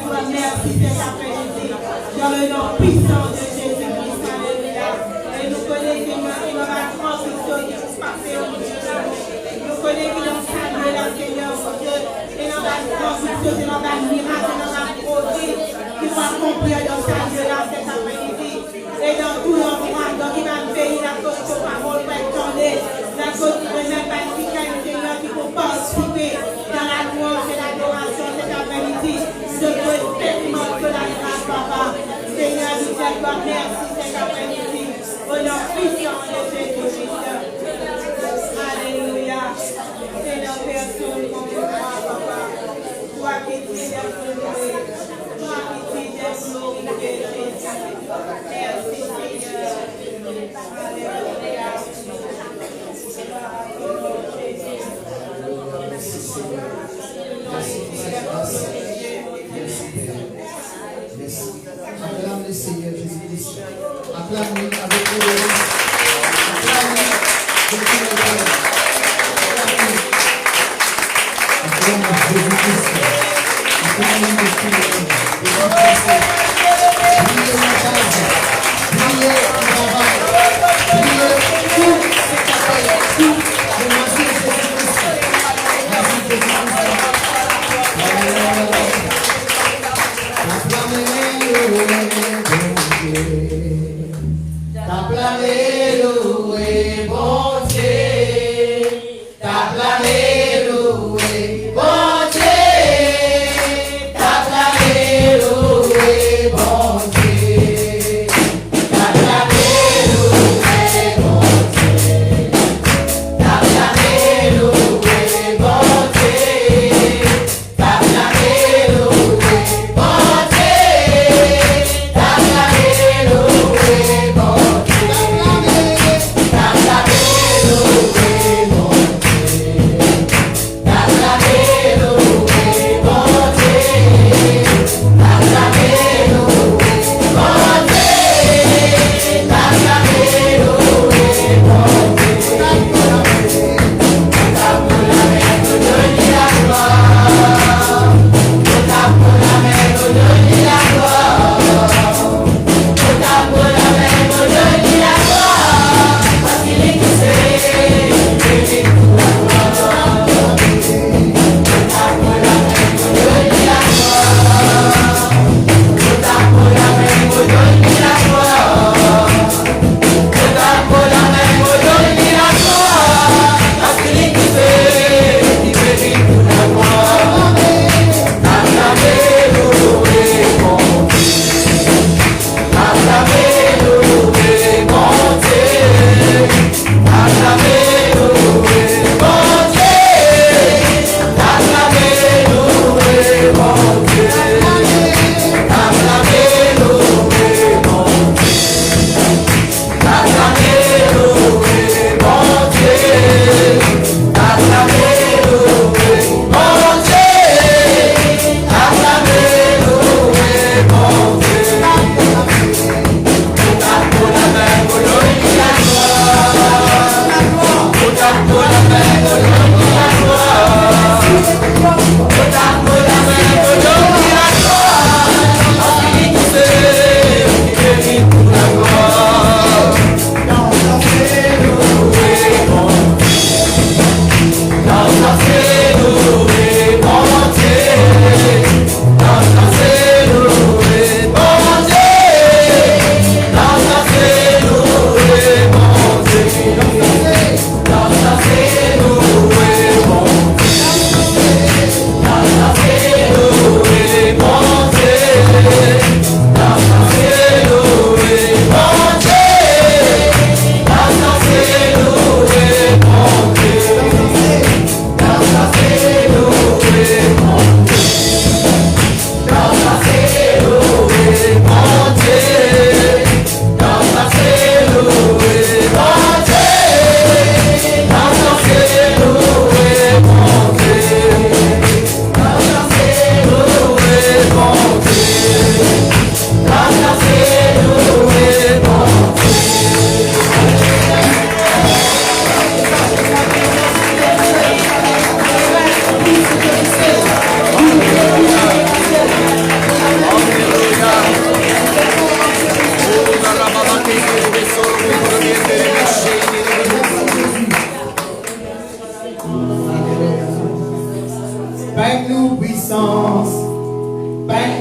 toi merci cet après-midi. Dans le nom puissant de Jésus-Christ, alléluia. Et nous connaissons qu'il y aura transmission qui se passe au Dieu. Nous connaissons qu'il y a un salut là, Seigneur, Dieu. Et dans la transmission, et dans la miracle, dans la produit, qui va accomplir dans sa Dieu là cet après-midi. Et dans tout l'endroit, dans le pays, la cause de parole va être tournée. La cause de même pacifique, Seigneur, qui peut participer dans la louange et l'adoration cet après-midi. Je veux tellement que la grâce, Papa. Seigneur, nous te disons merci cet après-midi. Au nom puissant de Jésus-Christ. Alléluia. Seigneur, personne comme toi, Papa. Toi qui t'es glorifié. Toi qui t'es glorifié, Jésus. Merci, Seigneur. Alléluia. Acclame le Seigneur Jésus-Christ. Acclame-le avec l'eau. Acclame-le avec l'eau. Acclame Jésus-Christ. Acclame Jésus-Christ. Priez la base. Priez le travail. Priez tout cet appel. Tout le Merci Jésus-Christ. Merci Jésus-Christ. T'acclamer, louer, bon Dieu. T'acclamer, louer, bon Dieu. T'acclamer, louer.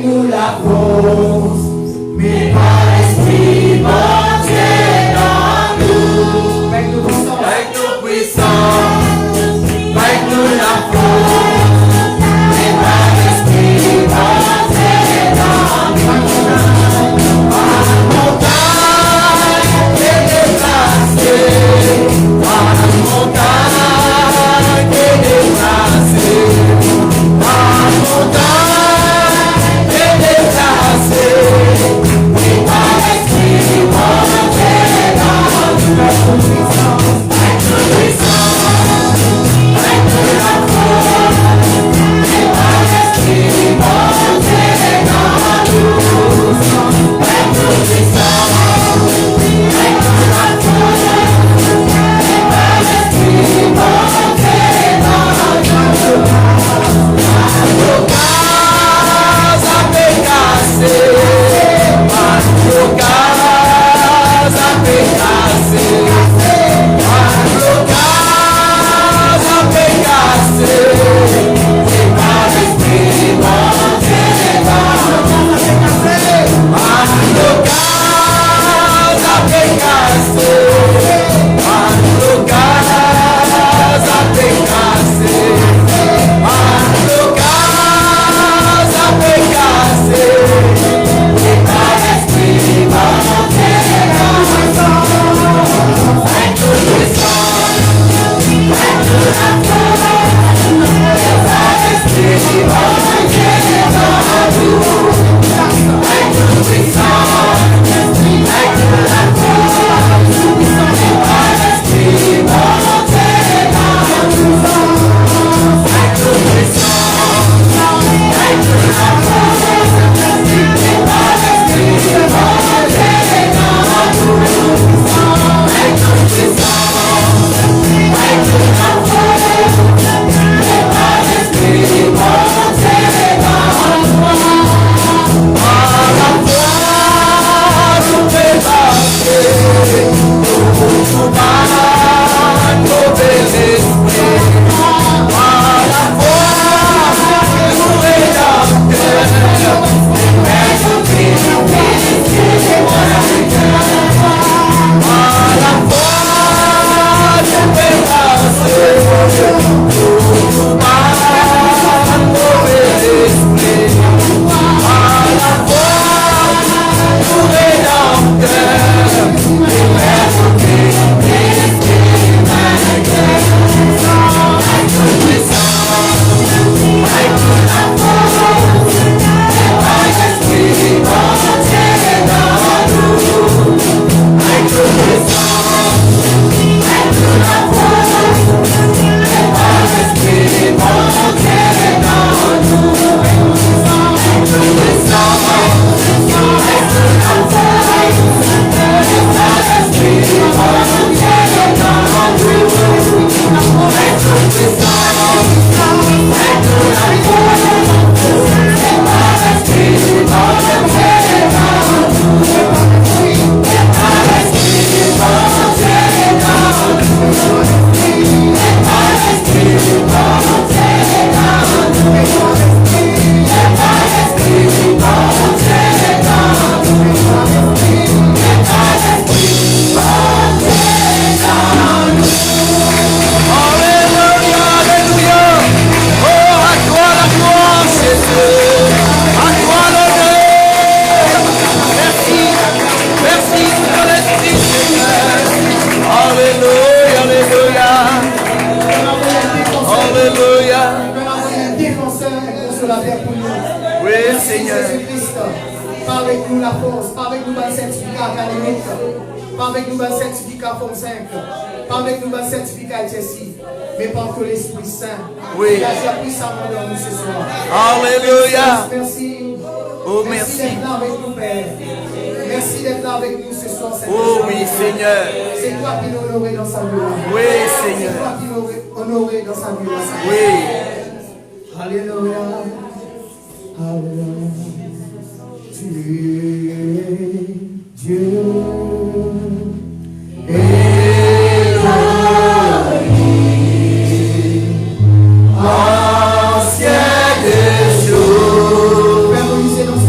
nous la force, mais par l'Esprit, bon Dieu dans nous. Avec nous puissance, avec nous la force, mais par l'Esprit, bon Dieu dans nous. Par la montagne déplacée, par la montagne déplacée, par la montagne déplacée, et par l'Esprit, bon Dieu dans nous. Avec nous puissance, avec nous la force, et par l'Esprit, bon Dieu dans nous. Avec nous puissance, avec nous la force, et par l'Esprit, bon Dieu dans nous. Nos cases à pécasser, nos cases à pécasser, nos cases à pécasser, et par l'Esprit, bon Dieu dans nous. Nos cases à pécasser, nos cases à pécasser, nos cases à pécasser, et par l'Esprit, bon Dieu dans nous. Avec nous puissance, avec nous la force, et par l'Esprit, bon Dieu dans nous. Avec nous puissance, avec nous la force, et par l'Esprit, bon Dieu dans nous. Avec nous puissance, avec nous la force, et par l'Esprit, bon Dieu dans nous. Avec nous puissance, avec nous la force, et par l'Esprit, bon Dieu dans nous. Par la foi, nous dépasser, nous battre mauvais esprit. Par la foi, nous rédempteur, mais nous vivons par la foi, nous dépasser, nous battre mauvais esprit. Par la foi, nous rédempteur, mais nous vivons avec nous puissance, avec nous la force, et par l'Esprit, bon Dieu dans nous. Avec nous puissance, avec nous la force, et par l'Esprit, bon Dieu dans nous. Avec nous puissance, avec nous la force, et par l'Esprit, bon Dieu dans nous. Avec nous puissance, avec nous la force, et par l'Esprit, bon Dieu dans nous. Et par l'Esprit, bon Dieu dans nous. Et par l'Esprit, bon Dieu dans nous. Et par l'Esprit, bon Dieu dans nous. Et par l'Esprit, bon Dieu dans nous. Alléluia, alléluia. Oh, à toi la gloire, Jésus. À toi l'honneur. Merci, merci pour l'Esprit, Seigneur. Alléluia, alléluia. Alléluia. Un défenseur et consolateur pour nous. Oui, Merci Seigneur. Jésus-Christ. Pas avec nous la force, pas avec nous le certificat académique, pas avec nous le certificat Forme 5, pas avec nous le certificat HSI, mais par que l'Esprit Saint. Oui. Il agit puissamment dans nous ce soir. Alléluia. Merci. Oh, Merci merci. d'être là avec nous, Père. Merci d'être là avec nous ce soir, Seigneur. Oh oui, Seigneur. C'est toi qui nous honoré dans sa vie. Oui, C'est Seigneur. toi qui nous honoré dans sa vie. Oui. Alléluia. Alléluia. Tu es Dieu. Ancien des jours. Père, nous lisons dans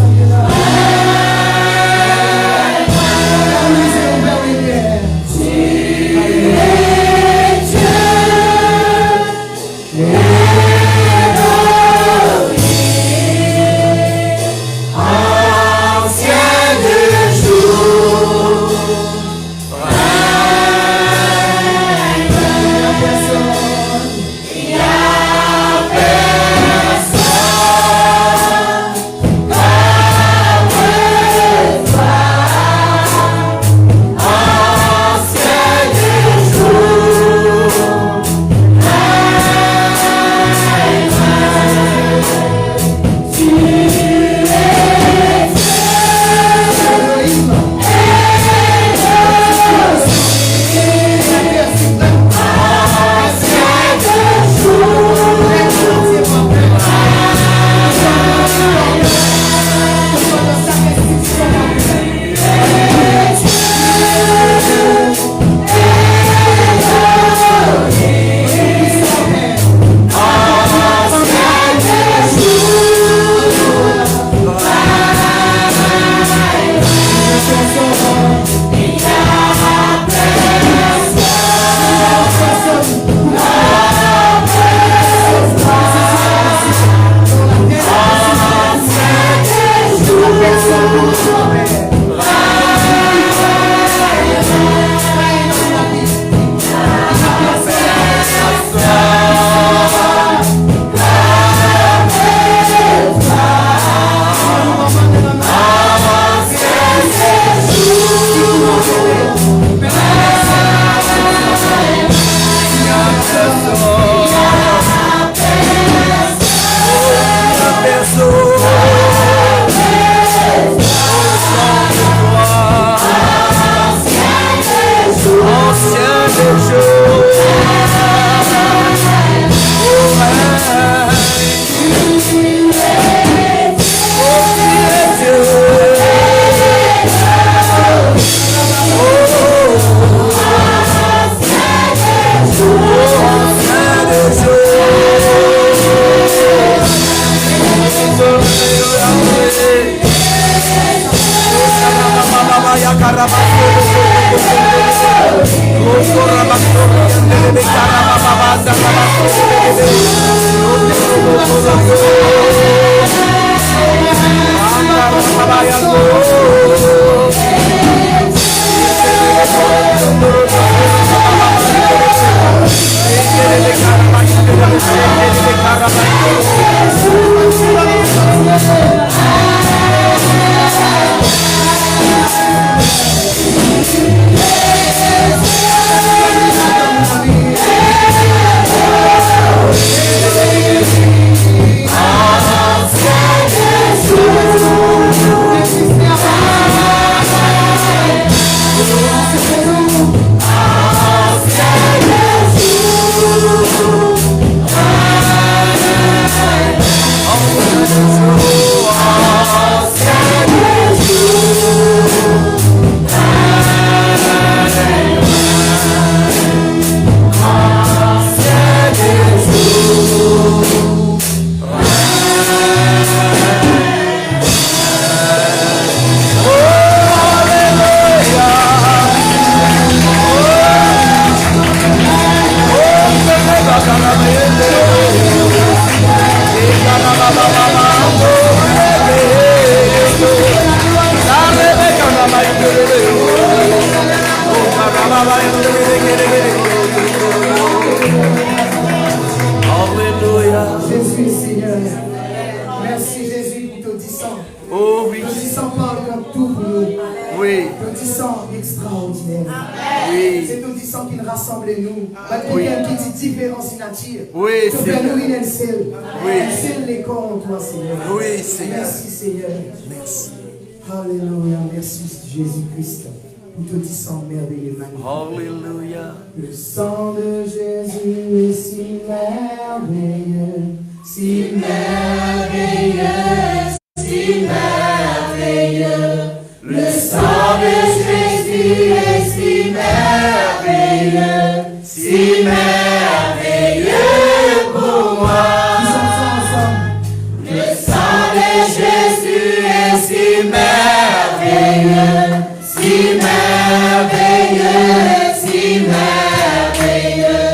Jésus, Seigneur. Merci Jésus pour ton sang. Oh oui. Ton sang parle comme tout pour nous. Oui. Ton sang extraordinaire. Oui. C'est ton sang qui nous rassemble nous. Quelqu'un qui dit différence in nature. Oui, Seigneur. Nous, il est le seul. Oui. Il scelle les corps en toi, Seigneur. Oui, Seigneur. Merci, Seigneur. Merci. Alléluia. Merci, Jésus-Christ. Pour ton sang merveilleux, magnifique. Alléluia. Le sang de Jésus est si merveilleux, si merveilleux, si merveilleux. Le sang de Jésus est si merveilleux, si merveilleux pour moi. Le sang de Jésus est si merveilleux, si merveilleux. Si merveilleux,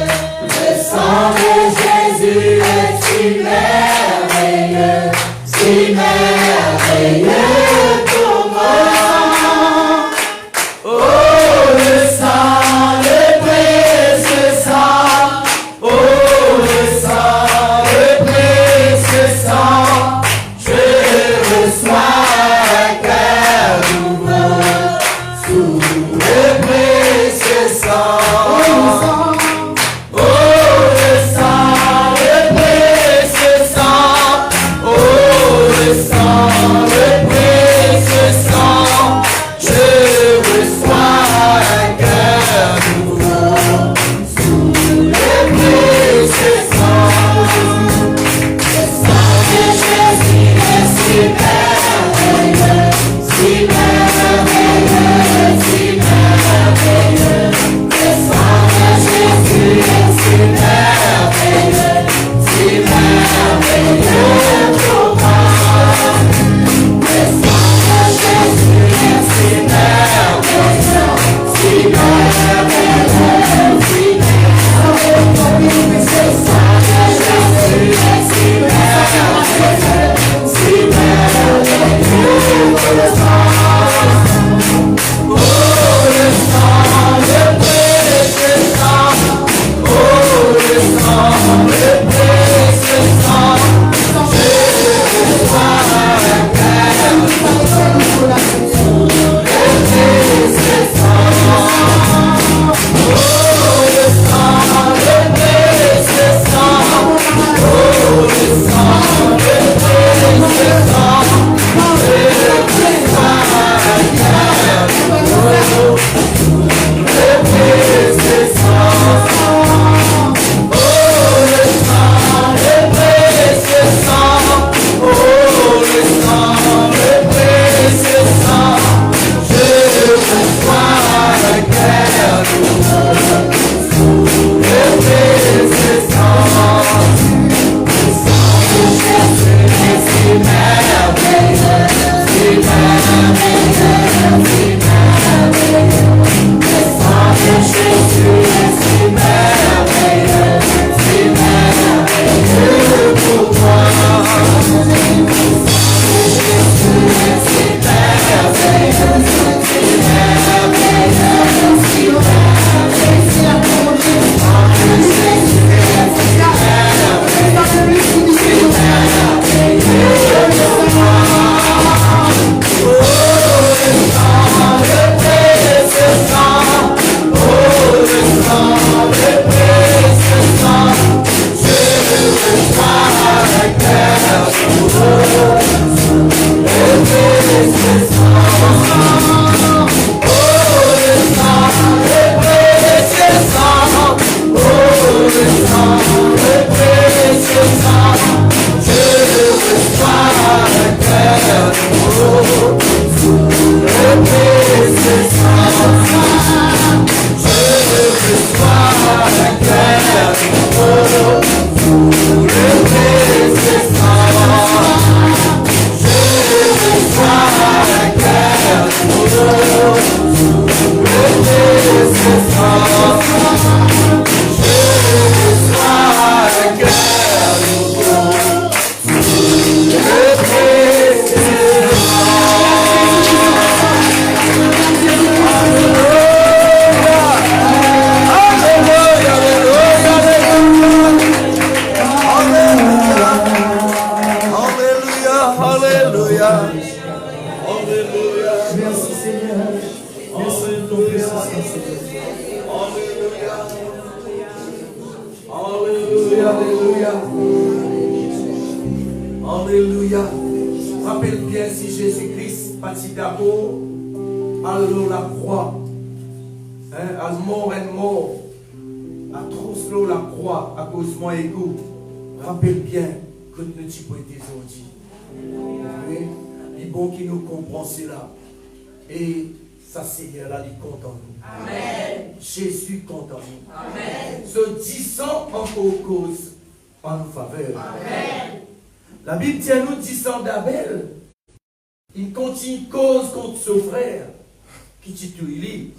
le sang de Jésus est si merveilleux pour moi. Oh, le sang, le précieux sang. Oh, le sang, le précieux sang. Je reçois un cœur nouveau sous le précieux sang. Oh, le sang, le précieux sang. Oh, le sang, le précieux sang. Alléluia. Rappelle bien si Jésus-Christ, parti d'abord, à la croix, à mort et mort, à trop la croix, à cause de moi et vous. Rappelle bien que nous ne sommes pas été aujourd'hui. Il est bon qui nous comprend cela. Et ça, Seigneur, là, il compte en nous. Amen. Jésus compte en nous. Amen. Ce 10 ans encore cause en nos faveurs. Amen. La Bible dit à nous 10 ans d'Abel. Il continue cause contre son frère qui tue il.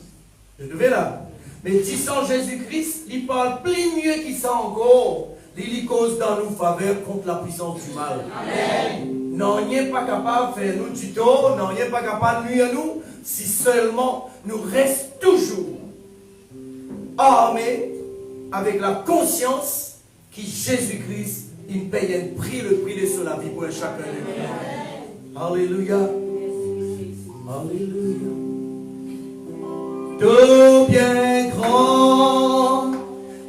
Je devais là. Mais 10 ans Jésus-Christ, il parle plus mieux qu'il ça encore. Il cause dans nos faveurs contre la puissance du mal. Amen. Non, il n'est pas capable de faire nous du tort, non, il n'est pas capable de nuire à nous, si seulement nous restons toujours armés avec la conscience que Jésus-Christ, il paye un prix, le prix de la vie pour chacun de nous. Alléluia. Alléluia. Tout bien grand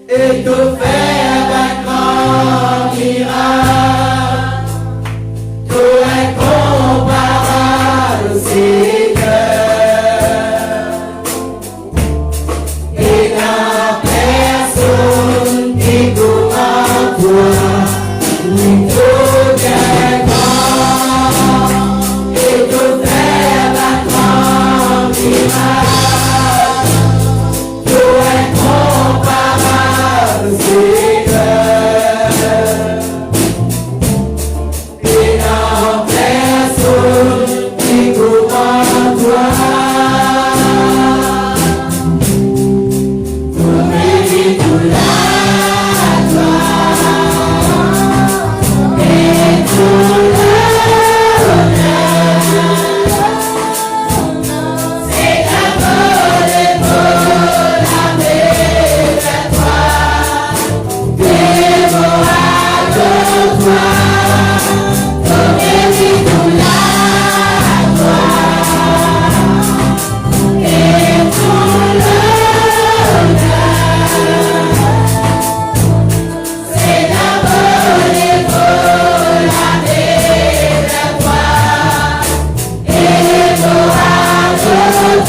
et tout faire un grand miracle, tout incomparable Seigneur, et la personne qui comme toi, oui, tout bien grand et tout faire un grand miracle.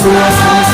Miracle.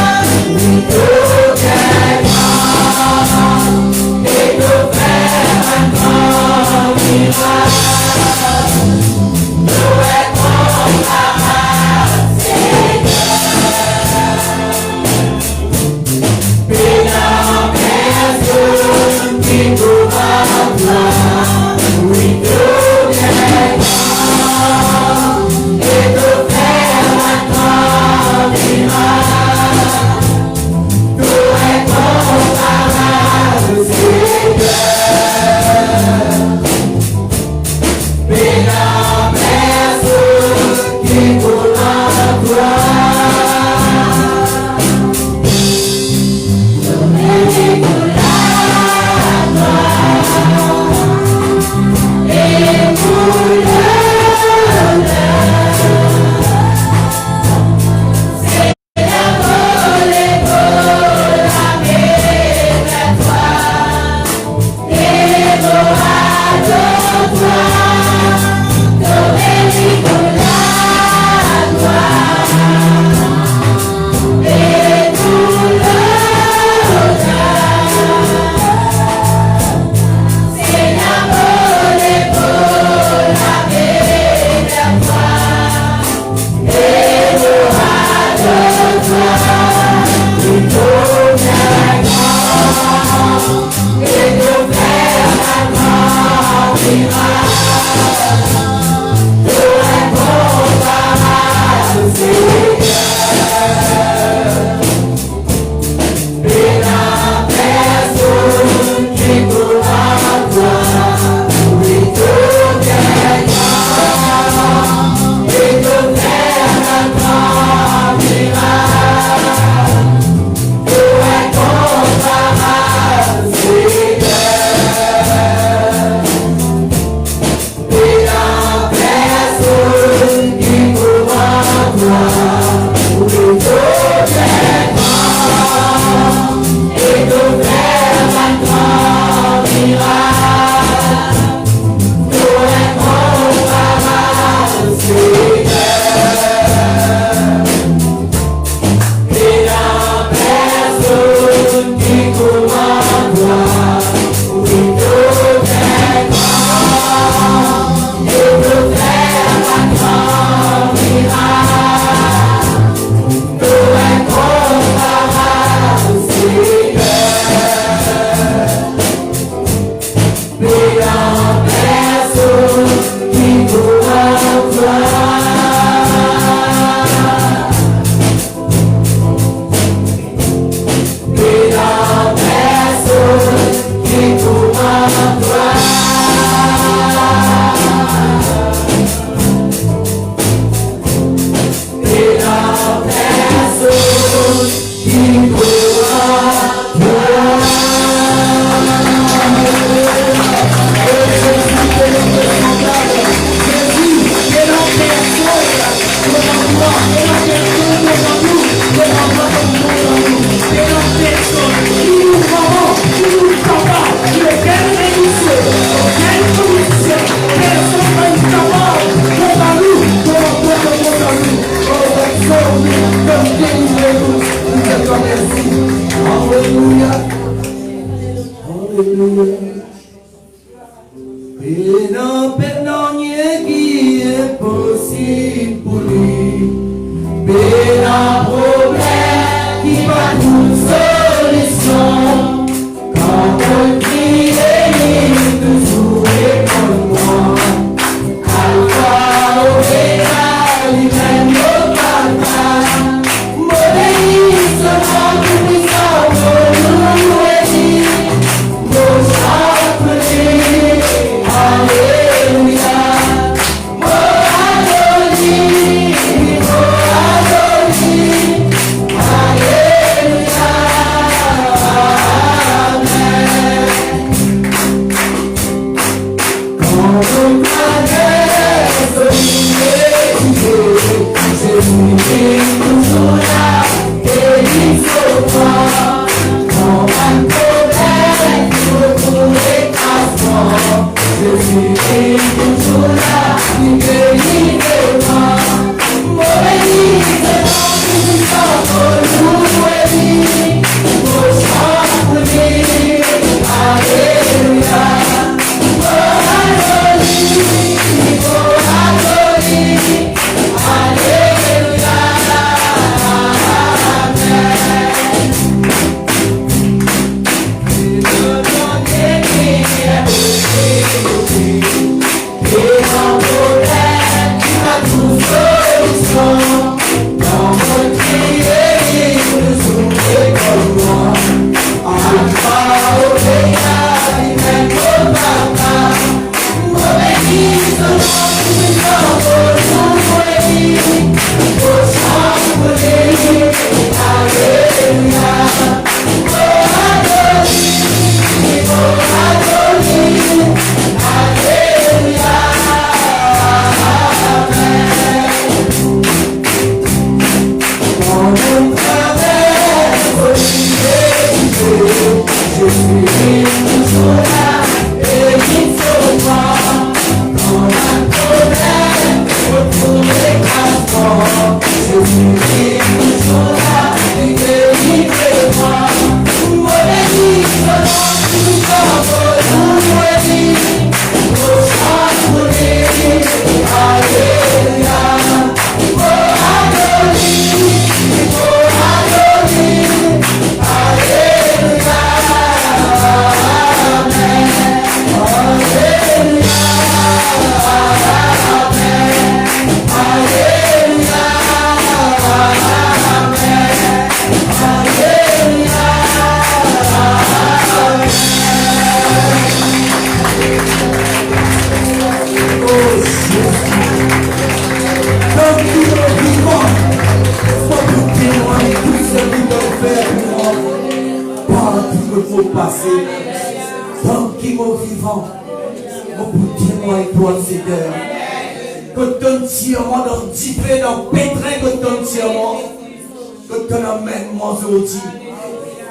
Et un problème qui va toute solution. Quand on crie et toujours écoute-moi. Alpha, Omega, lui-même au Papa. Maudit seulement tout puissant pour nous aider. Nos chanteurs, alléluia.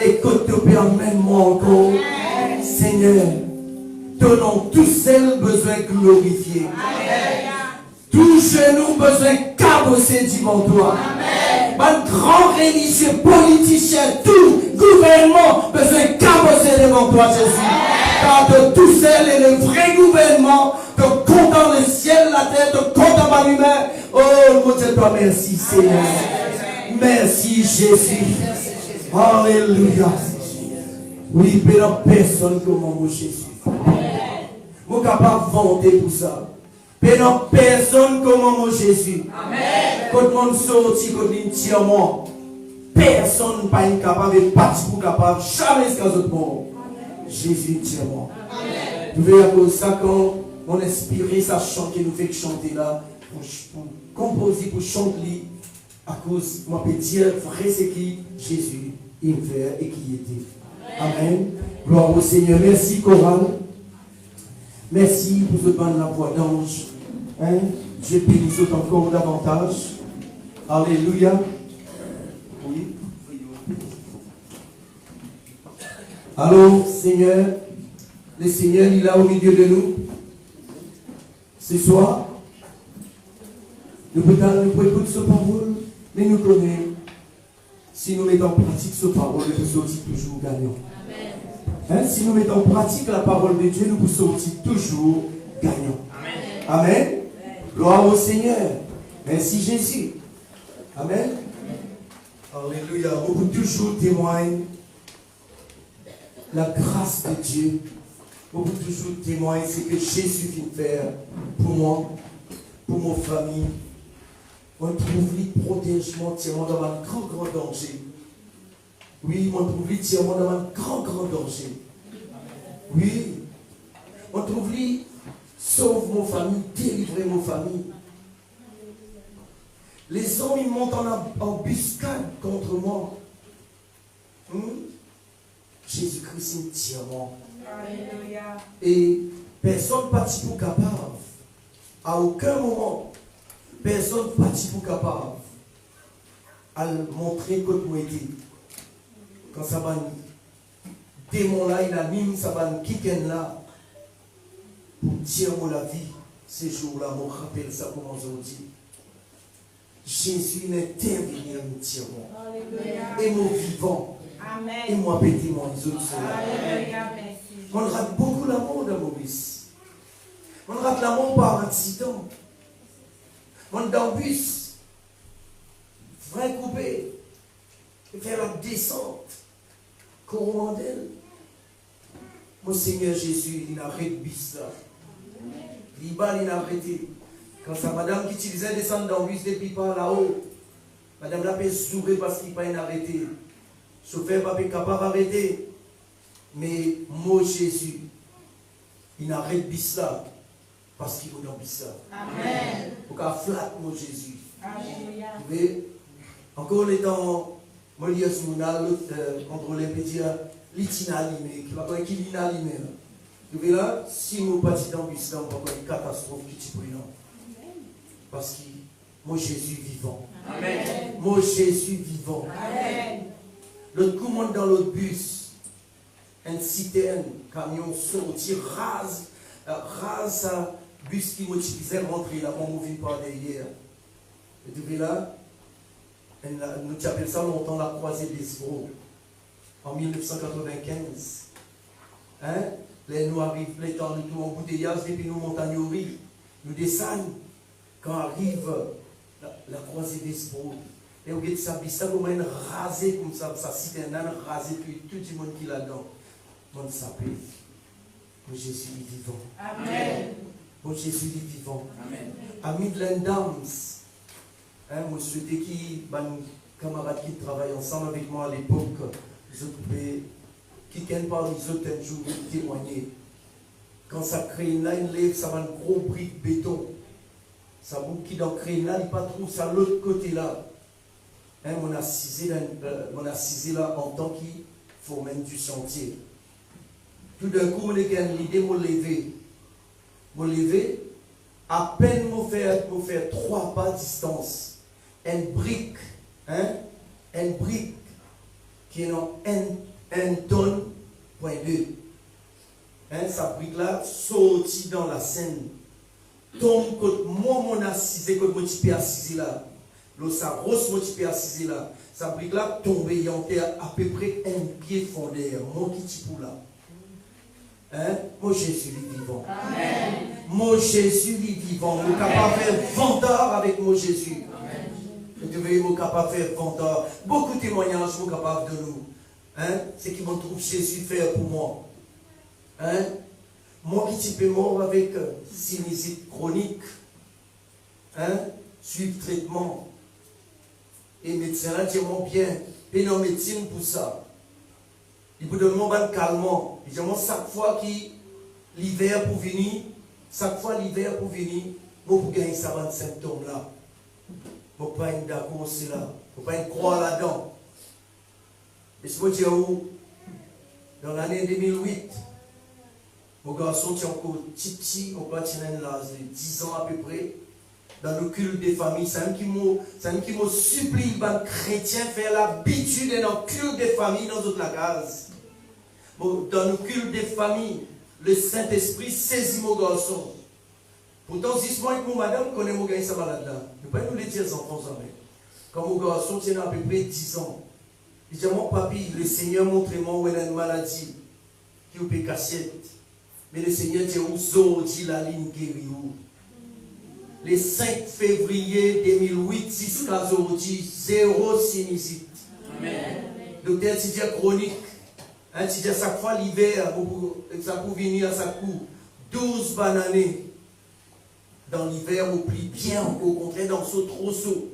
Et que te permets-moi encore, Seigneur, donnons tous celles besoin glorifiés. Tous genou besoin cabosser devant toi. Un grand religieux, politicien, tout gouvernement besoin cabosser devant toi, Jésus. Car de tous celles et le vrai gouvernement, te comptant le ciel, la terre, te comptant ma lumière. Oh, mon Dieu, toi, merci, Seigneur. Merci, Jésus. Alléluia. Oui, mais la personne comme mon Jésus. Je suis capable de vanter pour ça. Mais la personne comme mon Jésus. Quand le monde sortit, quand il tire moi, personne n'est capable de partir pour capable. Jamais ce qu'un autre monde. Jésus tire moi. Vous voyez à cause de ça, quand mon esprit, ça chante, nous fait chanter là, pour composer, pour chanter, à cause, moi, je peux dire, vrai, c'est qui Jésus, il fait et qui était. Amen. Gloire au Seigneur. Merci, Chorale. Merci pour ce ban de la voix d'ange. Hein? Je bénis encore davantage. Alléluia. Oui. Alors, Seigneur, le Seigneur, il est là au milieu de nous. Ce soir, nous pouvons écouter ce parole, mais nous connaissons. Si nous mettons en pratique ce parole, nous pouvons sortir toujours gagnants. Hein? Si nous mettons en pratique la parole de Dieu, nous pouvons sortir toujours gagnants. Amen. Amen. Gloire au Seigneur. Merci Jésus. Amen. Alléluia. On peut toujours témoigner la grâce de Dieu. On peut toujours témoigner ce que Jésus vient faire pour moi, pour ma famille. On trouve le protègement dans un grand danger. Oui, on trouve le dans un grand danger. Oui, on trouve le sauve mon famille, délivrer mon famille. Les hommes, ils montent en embuscade contre moi. Jésus-Christ est diamant. Alléluia. Et personne pas pour capable. À aucun moment, personne pas pour capable à montrer que moi était. Quand ça va démon là, il anime, ça va kicken là. Pour dire la vie, ces jours-là, je me rappelle ça comme aujourd'hui. Jésus n'intervient en tirant. Et mon vivant. Amen. Et moi pété mon autres cela. Alléluia, merci. On rate beaucoup l'amour dans Maurice. On rate l'amour par accident. On dans le bus. Vrai coupé. Faire la descente. Coromandel. Mon Seigneur Jésus, il arrête le bus là. Il a arrêté. Quand sa madame qui utilisait descendre dans le bus depuis par là-haut, madame l'a fait sourire parce qu'il n'a pas arrêté. Le chauffeur n'a pas capable d'arrêter. Mais moi Jésus, il arrête le bus là parce qu'il est dans le bus là. Amen. Pour qu'il flatte moi Jésus. Alléluia. Vous voyez, encore les temps, moi je dis à ce moment-là, l'autre contrôleur peut dire, l'inanimé, qui va pas qu'il l'inanimé. Vous voyez là, si nous partons dans le bus là, on va avoir une catastrophe qui est prenante. Parce que moi Jésus vivant. Amen. Moi Jésus vivant. Amen. L'autre coup monte dans l'autre bus, un citerne, camion sorti, rase sa bus qui m'utilisait rentrer là, on ne par derrière. Et vous voyez là, nous appelons ça longtemps la croisée d'Esbro, en 1995. Hein? Là, nous arrivons, les temps de tout en bouteillage, depuis nous montagneries, nous descendons. Quand arrive la croisée d'Esbro, et vous voyez ça, ça comme un rasé comme ça citerne, rasé, puis tout le monde qui est là-dedans. Mon sapé. Mon Jésus est vivant. Amen. Mon Jésus est vivant. Amen. À Midland Downs, moi je souhaitais qu'il camarades qui travaillent ensemble avec moi à l'époque, qui viennent par les autres un jour témoigner. Quand ça crée là, une lève, ça va un gros brique béton. Ça boucle qui dans crée là, il pas trop ça l'autre côté là. On a assisé là en tant qu'il faut même du chantier. Tout d'un coup, on a l'idée de me lever. Me lever, à peine me faire 3 pas de distance. Une brique, une brique qui est dans 1 tonne, point 2. Sa brique là, sortie dans la Seine. Tombe quand moi, mon assisé, quand mon petit assisé là. Sa rosse, mon petit assisé là. Sa brique là, tombée en terre à peu près 1 pied fondé. Mon petit pou là. Moi Jésus est vivant. Amen. Moi Jésus est vivant. Nous sommes capables de faire vendeur avec moi Jésus. Vous devez être capable de faire vendeur. Beaucoup de témoignages sont capables de nous. C'est qui m'ont trouvé Jésus faire pour moi. Moi qui suis mort avec sinusite chronique. Suivre traitement. Et médecin là dit bien. Et non médecine pour ça. Il vous donne mon calmant. Il dit chaque fois que l'hiver pour venir, moi pour gagner ça 25 symptômes là. Moi pas une d'accord c'est là. Moi pas une croix là-dedans. Et ce que je dis où dans l'année 2008, mon garçon est encore petit, on va tenir là 10 ans à peu près. Dans le culte des familles, c'est un qui m'a supplié les chrétiens faire l'habitude dans le culte des familles dans toute la case. Bon, dans le culte des familles, le Saint-Esprit saisit mon garçon. Pourtant, si moi et mon madame connaissent mon gars, ça va là-dedans. Je ne peux pas nous le dire sans jamais. Quand mon garçon tient à peu près 10 ans, il dit mon papi, le Seigneur montre-moi où il a une maladie qui peut cassette. Mais le Seigneur dit où dit la ligne guérie où. le 5 février 2008, 6 aujourd'hui, 0 sinusite. Amen. Docteur Tidia chronique, un Tidia chaque fois l'hiver, ça peut venir à sa coup, 12 bananes. Dans l'hiver, on plie bien encore, au contraire, dans ce trop chaud.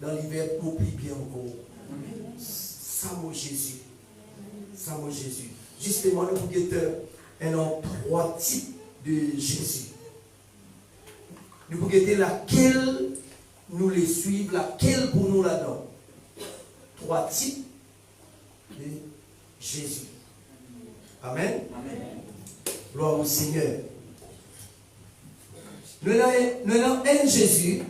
Dans l'hiver, on plie bien encore. Ça, mon Jésus. Ça, mon Jésus. Justement, nous avons 3 types de Jésus. Nous pouvons guetter laquelle nous les suivons, laquelle pour nous là-dedans. 3 types de Jésus. Amen. Amen. Gloire au Seigneur. Nous avons un Jésus.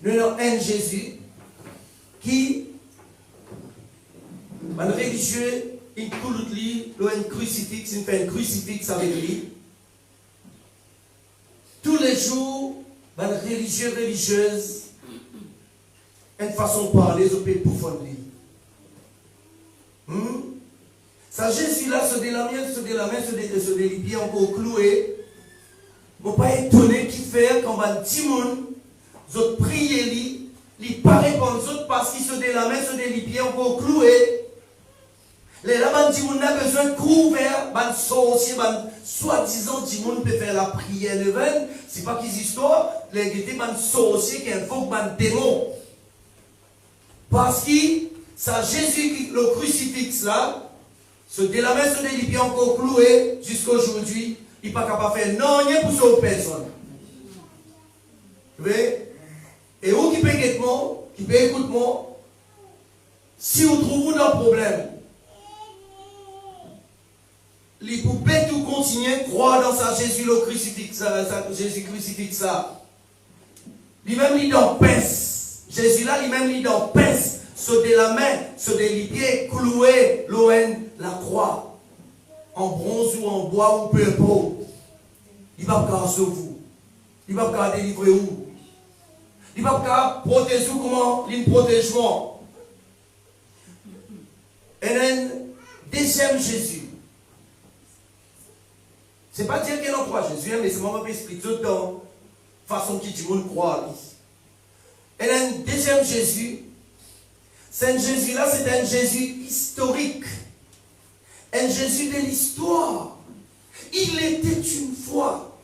Nous avons un Jésus qui, un religieux, il coule lui, un crucifix, il fait un crucifix avec lui. Tous les jours, un religieux, religieuse, une façon de parler, je peux pour fondre lui. Ça, Jésus-là, se délie bien encore cloué. Je ne pas étonné qu'il fait quand un petit monde, vous priez, il paraît comme autres parce qu'il se délie bien encore cloué. Les là, petit monde a besoin de couvert, sorcier, soi-disant, petit monde peut faire la prière de veine. C'est pas qu'ils histoires, les gens sorciers qui invoquent un démon. Parce que ça, Jésus, le crucifix là, se délie bien encore cloué jusqu'à aujourd'hui. Il n'est pas capable de faire non rien pour sauver personne. Vous voyez? Et où qui peut écouter moi, qui peut écouter moi, si vous trouvez un problème, il peut tout continuer à croire dans sa Jésus le crucifix, Jésus crucifix ça. Lui-même il dans pince. Jésus là, lui-même il dans pince. Se de la main, se de les pieds, cloué, l'ON, la croix. En bronze ou en bois ou peu importe. Il va pas sauver vous. Il va pas délivrer vous. Il va pas protéger vous comment il protège moi. Et un deuxième Jésus. C'est pas dire qu'il en croit Jésus, mais c'est moi qui explique tout dans façon qui dit monde croit. Et un deuxième Jésus. C'est Jésus-là, c'est un Jésus historique. Un Jésus de l'histoire. Il était une fois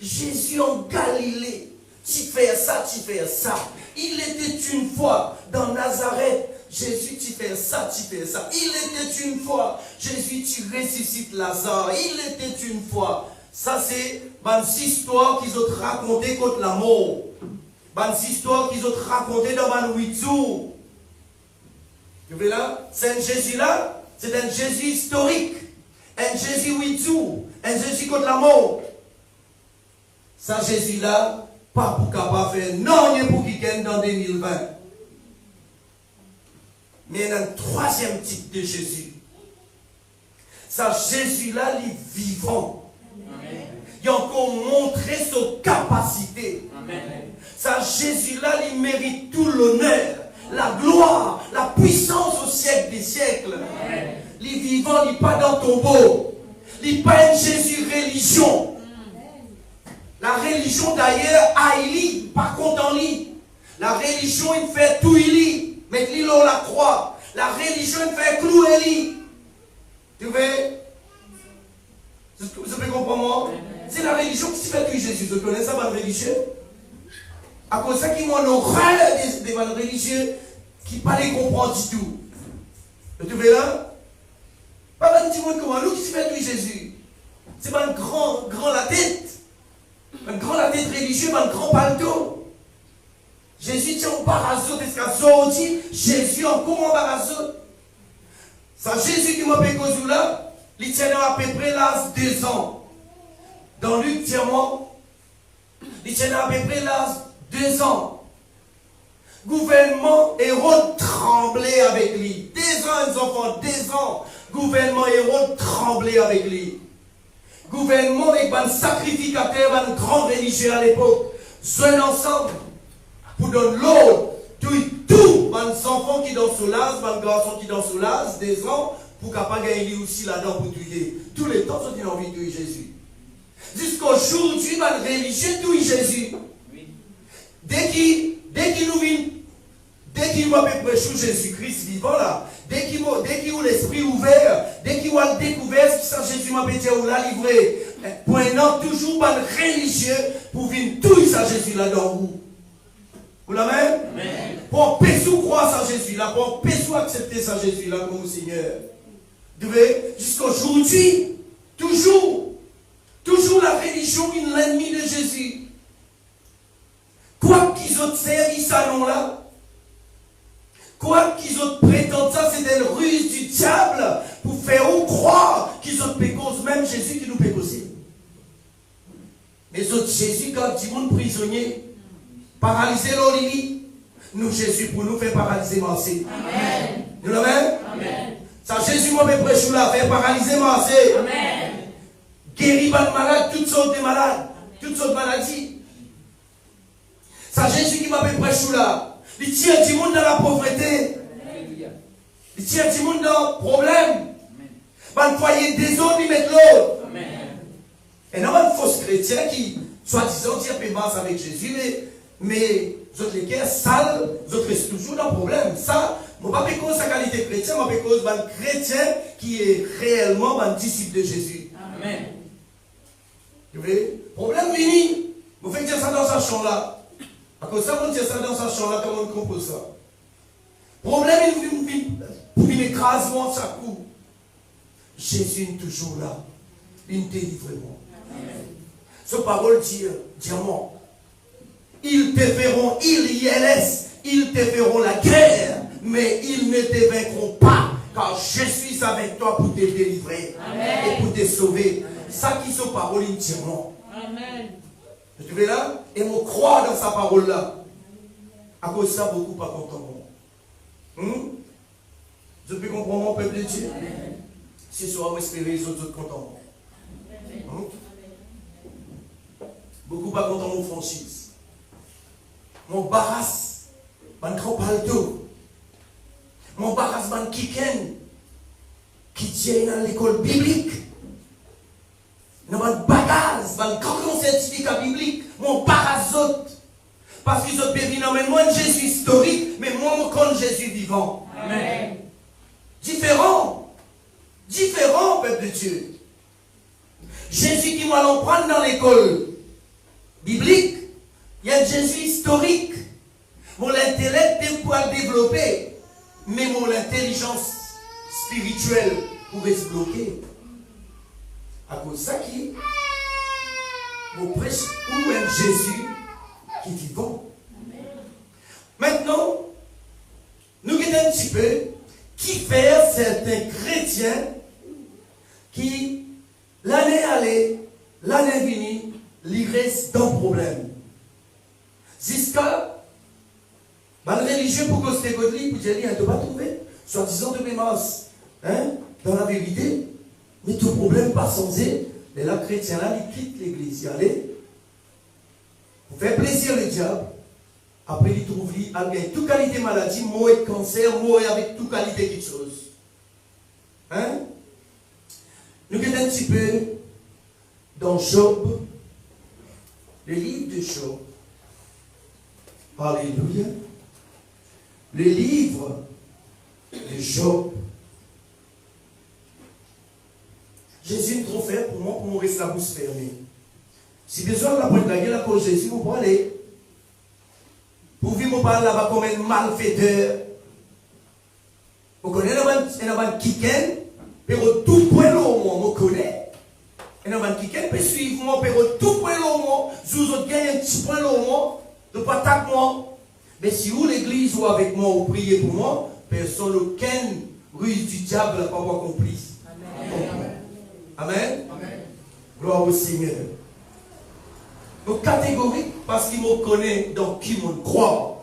Jésus en Galilée. Tu fais ça, tu fais ça. Il était une fois dans Nazareth. Jésus, tu fais ça, tu fais ça. Il était une fois Jésus, tu ressuscites Lazare. Il était une fois. Ça, c'est une histoire qu'ils ont racontée contre la mort. Une histoire qu'ils ont racontée dans un 8 jours. Vous voyez là? C'est un Jésus-là. C'est un Jésus historique. Un Jésus 8 jours. Un Jésus contre la mort. Ça, Jésus-là, pas pour capable faire non, rien pour qu'il gagne dans 2020. Mais il y a un troisième type de Jésus. Ça, Jésus-là, il est vivant. Amen. Il a encore montré sa capacité. Amen. Ça, Jésus-là, il mérite tout l'honneur, la gloire, la puissance au siècle des siècles. Amen. Les vivants, il n'est pas dans ton tombeau. Il n'est pas un Jésus religion. La religion d'ailleurs, il pas content lui. La religion, il fait tout il mais il la croix. La religion, il fait clouer lui. Tu vois? Vous pouvez comprendre moi? C'est la religion qui fait tout Jésus. Vous connaissez ça, votre religieux? À cause de ça, qui m'ont horreur des religieux qui ne pas les comprendre du tout. Tu vois là? Pas un petit monde comme nous qui fait tout Jésus. C'est pas un grand la tête. Un grand la tête religieux, un grand paletot. Jésus tient au barazo, dit Jésus encore en barazo. Ça, Jésus qui m'a fait cause là, il tient à peu près l'âge 2 ans. Dans Luc, tiens-moi, il tient à peu près l'âge 2 ans. Gouvernement Hérode tremblait avec lui. 2 ans, les enfants, 2 ans. Gouvernement Hérode tremblait avec lui. Gouvernement avec un sacrificateur, un grand religieux à l'époque. Soit ensemble pour donner l'eau, tout, un enfant qui dansent sous l'âge, un garçon qui dansent sous l'âge, 2 ans, pour capable gagner aussi là-dedans pour tuer. Tous les temps, ils ont envie de tuer Jésus. Jusqu'aujourd'hui, les religieux tout Jésus. Dès qu'il nous vient, dès qu'il va prêcher Jésus-Christ vivant là, dès qu'il a l'esprit ouvert, dès qu'il a découvert ce que Jésus m'a dit ou l'a livré, prenant toujours pas de religieux pour venir tout ça Jésus là dans vous. Vous l'avez? Pour pésou croire ça Jésus là, pour pésou accepter ça Jésus là comme Seigneur. Devez jusqu'aujourd'hui, toujours la religion est l'ennemi de Jésus. Quoi qu'ils ont servi ça non là, quoi qu'ils ont prétendu ça, c'est une ruse du diable pour faire ou croire qu'ils ont pécose, même Jésus qui nous pécose. Mais autres Jésus, quand dit monde prisonnier, paralysé l'olili, nous Jésus pour nous faire paralyser Marseille. Amen. Nous l'avons? Amen. Ça Jésus m'a prêché là, faire paralyser Marseille. Amen. Guérir les malades, toutes sortes de malades, toutes sortes de maladies. Ça Jésus qui m'a prêché là. Il tient du monde dans la pauvreté. Il tient du monde dans le problème. Il foyer des autres, il met l'autre. Et non, il faux chrétien qui, soi-disant, dit pémence avec Jésus, mais les autres les guerres sales, les autres restent toujours dans le problème. Ça, je ne vais pas cause sa qualité chrétien, je vais cause un chrétien qui est réellement un disciple de Jésus. Amen. Vous voyez? Problème fini. Vous faites dire ça dans sa chambre là. À cause de ça, on dit ça dans sa chambre là, comment on compose ça? Problème, pour une écrasement de sa coup. Jésus est toujours là. Il délivre moi. Ce parole dit, diamant. Ils te feront, ils te feront la guerre, mais ils ne te vaincront pas, car je suis avec toi pour te délivrer. Amen. Et pour te sauver. Amen. Ça qui sont paroles, il dit diamant. Amen. Tu veux là? Et on croit dans sa parole là. À cause de ça, beaucoup pas contents. Je peux comprendre mon peuple de Dieu. Ce soir, vous espérez les autres contents. Beaucoup pas contents mon franchise. Mon barras, mon grand palto. Mon barras, mon kiken. Qui tient dans l'école biblique. Dans mon bagage, mon grand certificat biblique, mon parasite. Parce qu'ils ont béni dans moi Jésus historique, mais moi je connais Jésus vivant. Amen. Différent, peuple de Dieu. Jésus qui m'a l'emprunter dans l'école biblique, il y a Jésus historique. Mon intellect est pour le développer, mais mon intelligence spirituelle pourrait se bloquer. À cause de ça qui vous prêche où est Jésus qui est vivant. Maintenant, nous regardons un petit peu qui fait certains chrétiens qui, l'année allée, l'année venue, ils restent dans le problème. Jusqu'à le religieux pour que c'était godly, pour dire, il ne peut pas trouver, soi-disant de mémoire, dans la vérité. Mais tout problème pas sans et là, le chrétien là, il quitte l'église. Il allait pour faire plaisir le diable. Après, il trouve avec toute qualité de maladie, mourir de cancer, mourir avec toute qualité de chose. Nous regardons un petit peu dans Job, le livre de Job. Alléluia. Le livre de Job. Jésus est trop faible pour moi, pour rester la bouche fermée. Si besoin de la pointe de la gueule, à cause de Jésus, vous pouvez aller. Pour vivre, vous parlez là-bas comme un malfaiteur. Vous connaissez un kiken, mais tout point là au moins, vous connaissez. Un kiken peut suivre moi, mais tout point là au moins, vous autres gagnez un petit point là au moins, de pas attaquer moi. Mais si vous l'église ou avec moi, vous priez pour moi, personne aucun ruse du diable n'a pas complice. Amen. Amen. Amen. Gloire au Seigneur. Donc catégorique parce qu'il me connaît dans qui me croit.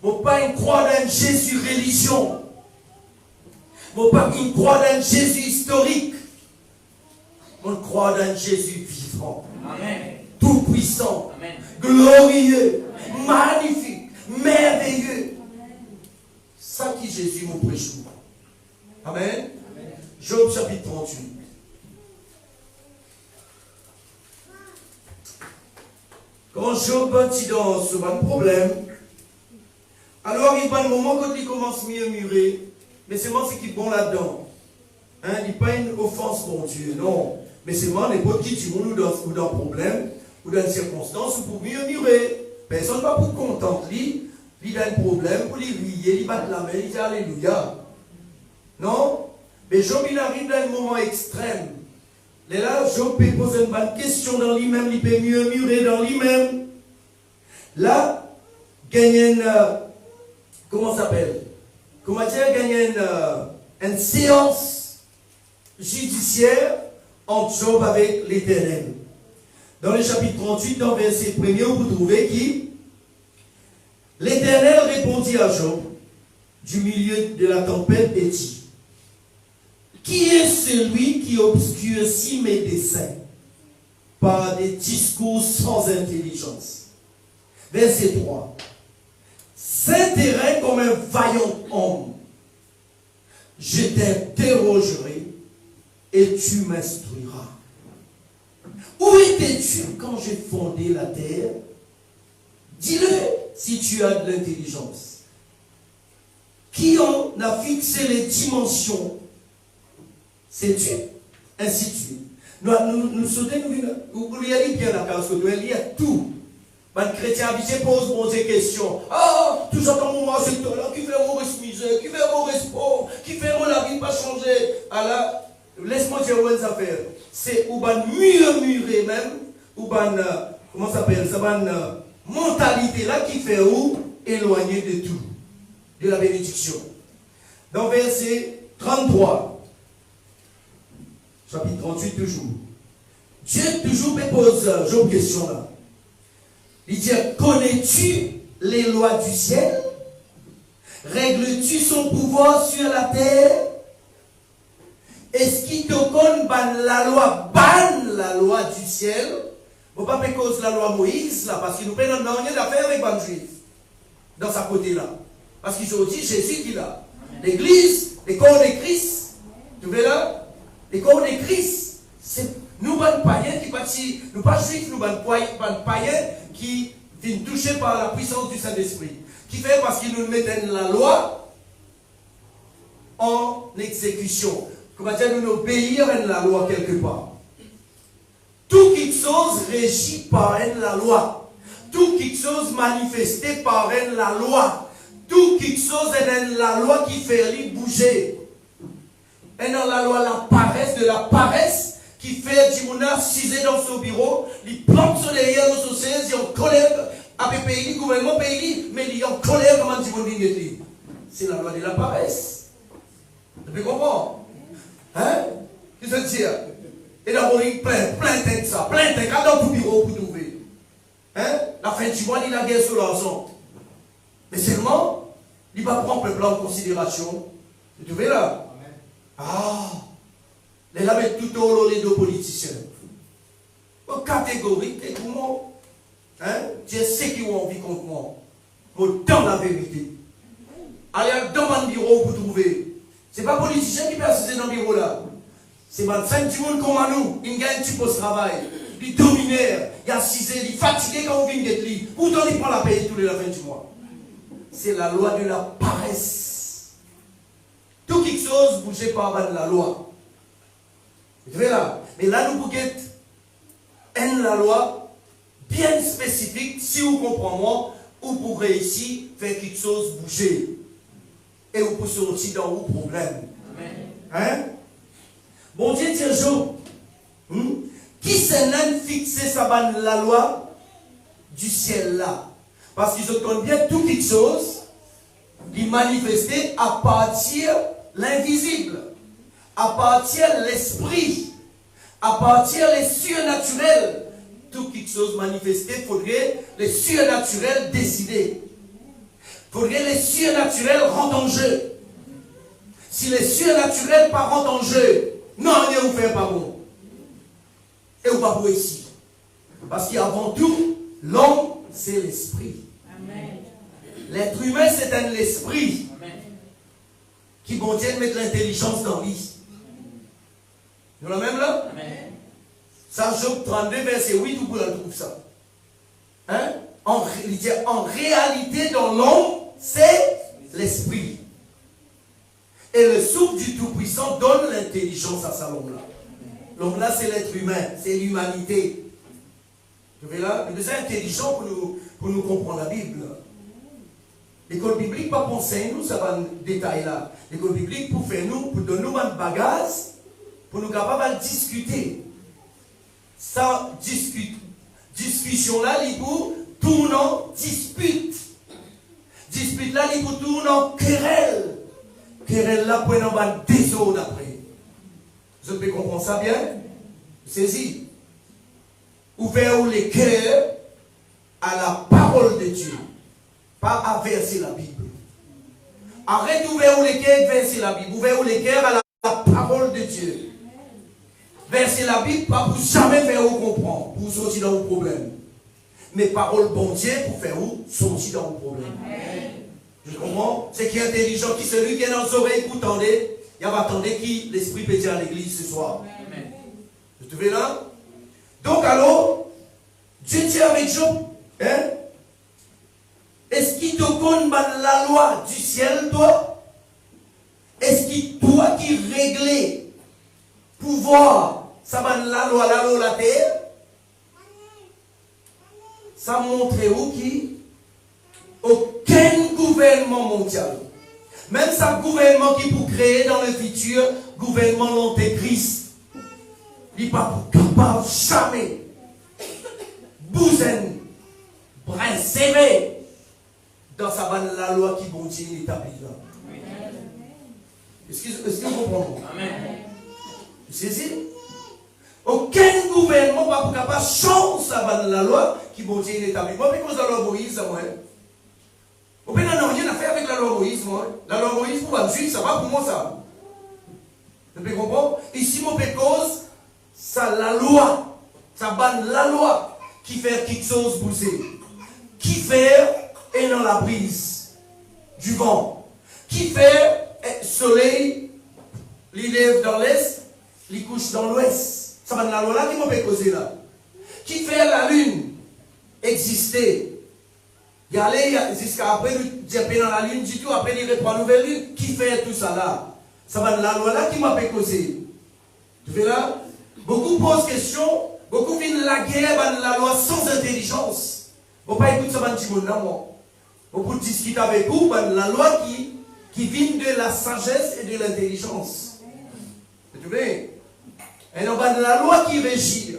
Je ne pas croire dans Jésus religion. Je ne pas croire dans Jésus historique. Je crois dans Jésus vivant. Amen. Tout puissant. Amen. Glorieux. Amen. Magnifique. Merveilleux. Ça qui Jésus me prêche. Amen. Amen. Job chapitre 38. quand Job est dans ce problème, alors il y a un moment quand il commence à murmurer, mais c'est moi qui est bon là-dedans. Hein, il n'y a pas une offense pour Dieu, non. Mais c'est moi, n'importe qui dit nous dans un problème, ou dans une circonstance, ou pour murmurer. Personne ne va pour contenter, il a un problème, pour lui rier, il bat la main, il dit Alléluia. Non? Mais Job, il arrive dans un moment extrême. Et là, Job peut poser une bonne question dans lui-même, il peut murmurer dans lui-même. Là, gagner une. Comment ça s'appelle? Comment dire? Gagner une séance judiciaire entre Job avec l'Éternel. Dans le chapitre 38, dans le verset 1er, vous trouvez qui? L'Éternel répondit à Job du milieu de la tempête et dit: qui est celui qui obscurcit mes desseins par des discours sans intelligence? Verset 3. S'intéresse comme un vaillant homme. Je t'interrogerai et tu m'instruiras. Où étais-tu quand j'ai fondé la terre? Dis-le si tu as de l'intelligence. Qui en a fixé les dimensions? Sais-tu? Ainsi de suite. Nous sautons, nous lisons bien la case, nous lisons tout. Les chrétiens habitués posent des questions. Ah, tout ça comme moi, c'est toi là, qui fait mon misère, qui fait mon respect, qui fait mon avis pas changer. Alors, laisse-moi dire une affaire. C'est où ban murmurer même, ou ban, comment ça s'appelle, ça ban mentalité là qui fait où éloigner de tout, de la bénédiction. Dans verset 33, chapitre 38 toujours. Dieu toujours me pose une question là. Il dit: connais-tu les lois du ciel? Règles-tu son pouvoir sur la terre? Est-ce qu'il te connaît la loi du ciel? On ne pas cause la loi Moïse là, parce qu'il nous prennent rien d'affaire avec les juifs dans sa côté là. Parce qu'ils ont dit Jésus qui là. L'église, les corps de Christ, tu vois là? Les corps de Christ, c'est nous pas païens qui partent, nous pas juifs, nous pas païens qui viennent toucher par la puissance du Saint-Esprit. Qui fait parce qu'ils nous mettent la loi en exécution. Comment dire, nous obéir à la loi quelque part. Tout quelque chose régi par la loi. Tout quelque chose manifesté par la loi. Tout quelque chose est la loi qui fait lui bouger. Et dans la loi, la paresse de la paresse qui fait Jimouna cisé dans son bureau, il plante sur les yeux dans son siège, il est en colère avec le pays, le gouvernement pays, mais il est en colère comme Jimouna. C'est la loi de la paresse. Vous comprenez? Hein? Qu'est-ce que ça veut dire? Et d'abord, il plein de ça, plein de cas dans tout bureau pour trouver. Hein? La fin du mois, il a guerre sur l'argent. Mais seulement, il va prendre le plan en considération. Vous trouvez là? Ah! Les là mettent tout au long les deux politiciens. Catégorique et tout le monde. Hein? Dieu sait qui ont envie contre moi. Mais dans la vérité. Allez dans mon bureau pour trouver. Ce n'est pas politicien qui peut assister dans le bureau là. C'est ma femme du monde comme à nous. Il gagne du poste de travail. Il dominaire. Il assisé. Il est fatigué quand on vient d'être lui. Pourtant il prend la paye tous les la fin du mois. C'est la loi de la paresse. Tout quelque chose bougé par la loi. Vous voyez là? Mais là, nous bouquons la loi bien spécifique, si vous comprenez moi, ou pour réussir, faire quelque chose bouger. Et vous pouvez sortir dans vos problèmes. Hein? Bon Dieu dit Job, qui s'est fixé la loi du ciel là? Parce qu'ils ont bien tout quelque chose, ils manifester à partir de l'invisible. À partir de l'esprit, à partir des surnaturels, tout quelque chose manifesté, il faudrait les surnaturels décider. Il faudrait les surnaturels rendre en jeu. Si les surnaturels pas rentrent en jeu, non, ne vous faites pas bon. Et vous pas pour ici. Parce qu'avant tout, l'homme, c'est l'esprit. L'être humain, c'est un esprit qui contient mettre l'intelligence dans lui. Nous la même là? Amen. Ça, Job 32, verset 8, vous pouvez trouver ça. Hein? En réalité, dans l'homme, c'est l'esprit. Et le souffle du Tout-Puissant donne l'intelligence à ça, l'homme-là. L'homme-là, c'est l'être humain, c'est l'humanité. Vous voyez là? Nous sommes intelligents pour nous comprendre la Bible. L'école biblique, pas penser nous, ça va un détail là. L'école biblique, pour faire nous, pour donner nous un bagage, pour nous capables de discuter. Sans discussion là, il pour tourner en dispute. Dispute là, il pour tourner en querelle. Querelle là, pour nous avoir des ordres après. Vous pouvez comprendre ça bien? Saisi. Ouvert les cœurs à la parole de Dieu. Pas à verser la Bible. Arrête d'ouvrir les cœurs verser la Bible. Ouvrir les cœurs à la parole de Dieu. Verser la Bible, pas pour jamais faire vous comprendre, pour sortir dans vos problèmes. Mais parole bon Dieu pour faire vous sortir dans vos problèmes. Je comprends? C'est qui est intelligent, qui celui qui est dans les oreilles, vous tendez, il va attendre qui l'esprit peut dire à l'église ce soir. Vous trouvez là? Donc alors, Dieu dit avec Job, hein? Est-ce qu'il te connaît la loi du ciel, toi? Est-ce qu'il toi qui règle pouvoir, ça va la loi, la terre? Ça montre où qui? Aucun gouvernement mondial. Même ça gouvernement qui peut créer dans le futur, gouvernement l'antéchrist. Il n'est pas capable jamais. Bouzen, brin serré dans sa bande la loi qui bon Dieu établit là. Est-ce que vous comprenez? Amen. Vous saisissez? Aucun gouvernement va pas capable de changer sa bande la loi qui bon Dieu établit. Moi, parce que la loi Moïse, moi. Vous n'avez rien à faire avec la loi Moïse, moi. La loi Moïse, pour un juif, ça va pour moi, ça. Vous pouvez comprendre? Ici, mon cause, ça la loi. Ça bande la loi qui fait quelque chose bouger. Qui fait est dans la brise du vent. Qui fait soleil, il lève dans l'est, il couche dans l'ouest. Ça bande la loi là qui m'a fait causer là. Qui fait la lune exister. Il y a jusqu'à après, il dans la lune du tout, après il reprend une nouvelle lune. Qui fait tout ça là? Ça va de la loi là qui m'a fait causer. Tu vois là? Beaucoup posent question, beaucoup viennent la guerre de la loi sans intelligence. Vous pas écouter ça va dire là, moi. Beaucoup discutent avec vous, la loi qui vient de la sagesse et de l'intelligence. Tu vois? Et donc, la loi qui régit.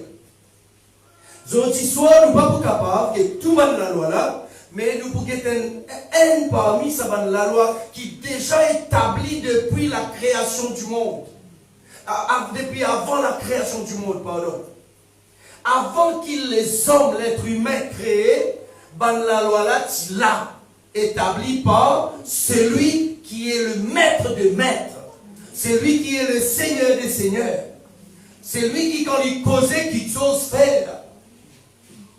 Aujourd'hui soir, nous ne sommes pas capables que tout va de la loi là. Mais nous pouvons un parmi ça la loi qui est déjà établie depuis la création du monde. Depuis avant la création du monde, pardon. Avant qu'il les hommes, l'être humain créé, la loi là, tu l'as établie par celui qui est le maître de maîtres. Celui qui est le seigneur des seigneurs. C'est lui qui, quand il causait, qu'il ose faire.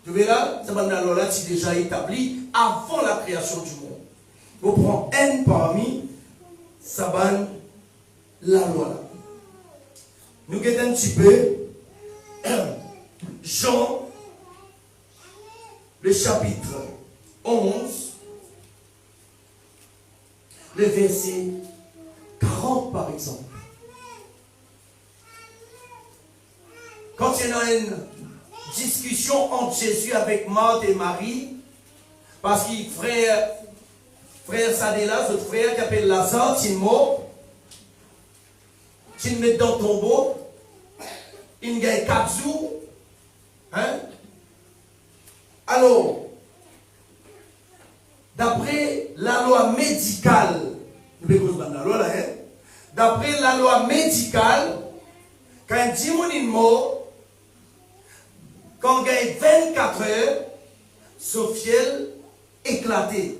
Tu verras, ça la loi là, c'est déjà établi avant la création du monde. On prend un parmi, ça la loi là. Nous regardons un petit peu Jean, le chapitre 11, le verset 40 par exemple. Quand il y a une discussion entre Jésus avec Marthe et Marie, parce que frère Sadéla, notre frère qui appelle Lazare, il est mort, il met dans le tombeau, il gagne 4 jours. Hein? Alors, d'après la loi médicale, d'après la loi médicale, quand un démon est mort, quand on gagne 24 heures, son fiel éclaté.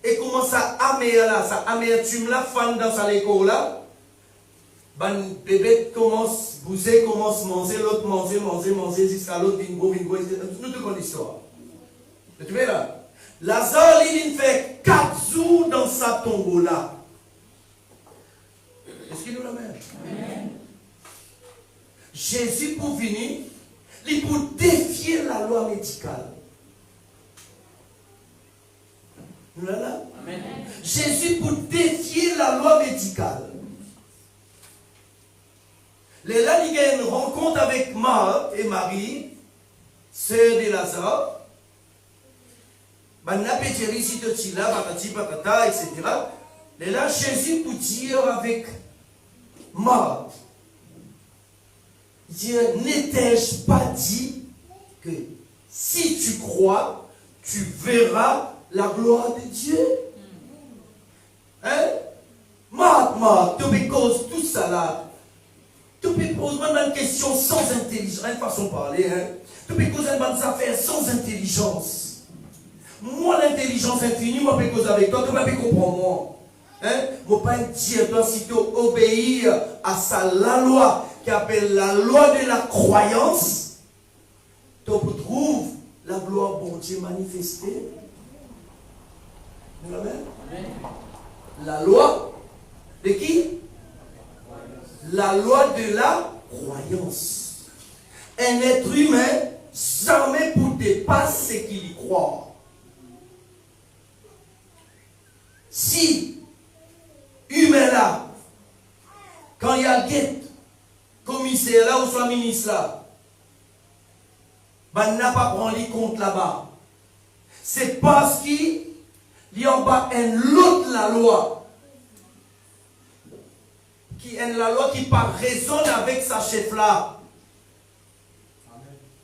Et commence à améliorer là, ça amertume là, fan dans sa l'école là. Ben, bébé commence à bouger, commence à manger, l'autre manger, jusqu'à l'autre bingo. Nous te connaissons l'histoire. Tu vois là? Lazare, il fait 4 jours dans sa tombeau là. Est-ce qu'il nous l'amène? Jésus pour venir, il pour défier la loi médicale. Voilà. Amen. Jésus pour défier la loi médicale. Les là, il y a une rencontre avec Marthe et Marie, sœur de Lazare. Etc. Et là, Jésus pour dire avec Marthe, dire, n'étais-je pas dit que si tu crois, tu verras la gloire de Dieu? Hein? Marthe, tu peux cause tout ça là. Tu peux poser une question sans intelligence, une façon de parler. Hein? Tu peux causer une affaire sans intelligence. Moi, l'intelligence infinie, moi, je peux causer avec toi, tu peux comprendre moi. Hein? Moi, pas dire, toi, si tu obéis à ça, la loi, qui appelle la loi de la croyance, tu trouves la gloire bon Dieu manifestée. Amen. La loi de qui? La loi de la croyance. Un être humain jamais pour dépasser ce qu'il y croit. Si humain là, quand il y a le guet, commissaire là ou soit ministre là, ben n'a pas pris compte là-bas. C'est parce qu'il y a en bas un autre la loi. Qui est la loi qui pas résonne avec sa chef là.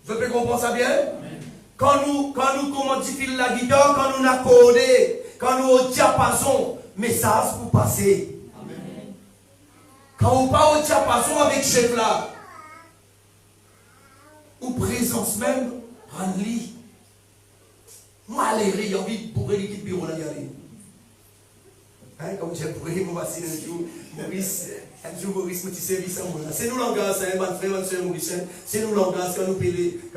Vous pouvez comprendre ça bien? Amen. Quand nous commodifions la guitare, quand nous accordons, quand nous au diapason, message pour passer. Amen. Quand on parle au diapason avec chef là, ou présence même, rend-lui. Malheureux, il y a envie pour l'équipe bureau là, y aller. Hein, comme j'ai pour lui, un jour, Maurice, petit service à moi. C'est nous langage, c'est un bon frère, un soeur Maurice, c'est nous langage quand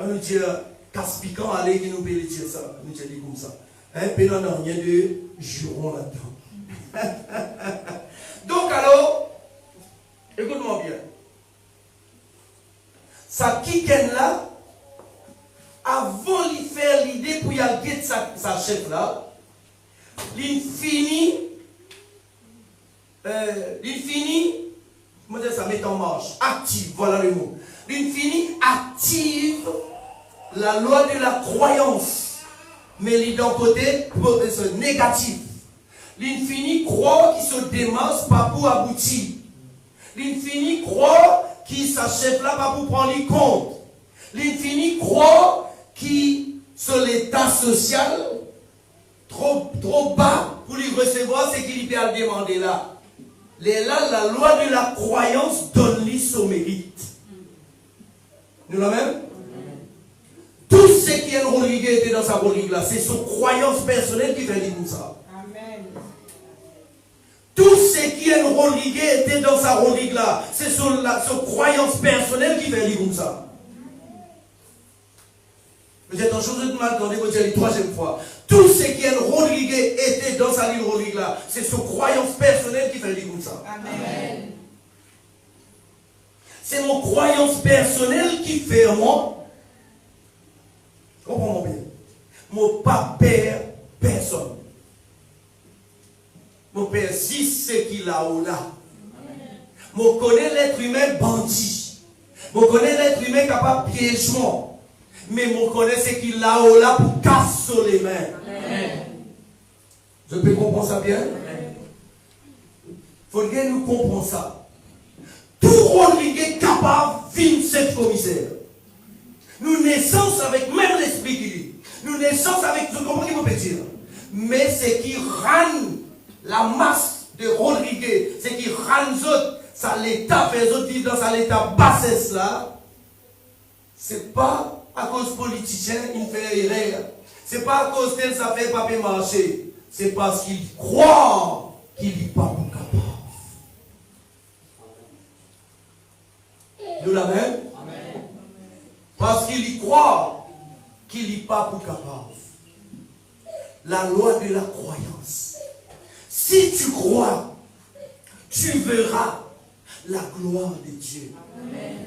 nous disons casse piquant, allez, qui nous peut dire ça, nous disons comme ça. Hein, puis on n'a rien de jurons là-dedans. Donc alors, écoute-moi bien. Ça qui est là, avant de faire l'idée pour y aller sa chef là, il finit, ça met en marche, active, voilà le mot. Il finit active la loi de la croyance, mais il d'un côté négatif. L'infini croit qu'il se démasse pas pour aboutir. L'infini croit qu'il s'achève là pas pour prendre les comptes. L'infini croit qu'il sur l'état social trop bas pour lui recevoir ce qu'il peut le demander là. Là, la loi de la croyance donne-lui son mérite. Nous la même? Tout ce qui est relié était dans sa religion là, c'est son croyance personnelle qui fait dire comme ça. Amen. Tout ce qui est relié était dans sa religion là, c'est son croyance personnelle qui fait dire comme ça. Vous êtes en chose de mal quand vous dites la troisième fois. Tout ce qui est relié était dans sa ligne religion là, c'est son croyance personnelle qui fait dire comme ça. Amen. C'est mon croyance personnelle qui fait moi. Comprends-moi bien. Mon pas père personne. Mon père si ce qu'il a ou là. Mon connaît l'être humain bandit. Mon connaît l'être humain capable de piégement. Mais mon connaît ce qu'il a ou là pour casser les mains. Amen. Je peux comprendre ça bien? Il faut que nous comprenions ça. Tout rôle est capable de vivre cette commissaire. Nous naissons avec même l'esprit qui dit. Nous naissons avec ce qu'on peut dire. Mais ce qui rend la masse de Rodriguez, ce qui rend autres, ça l'état fait autres vivre dans l'état bassesse là, c'est pas à cause politicien il fait erreur. C'est pas à cause tel ça fait pas marcher. C'est parce qu'il croit qu'il n'est pas capable. Nous la même? Parce qu'il y croit qu'il n'est pas capable. La loi de la croyance. Si tu crois, tu verras la gloire de Dieu. Amen.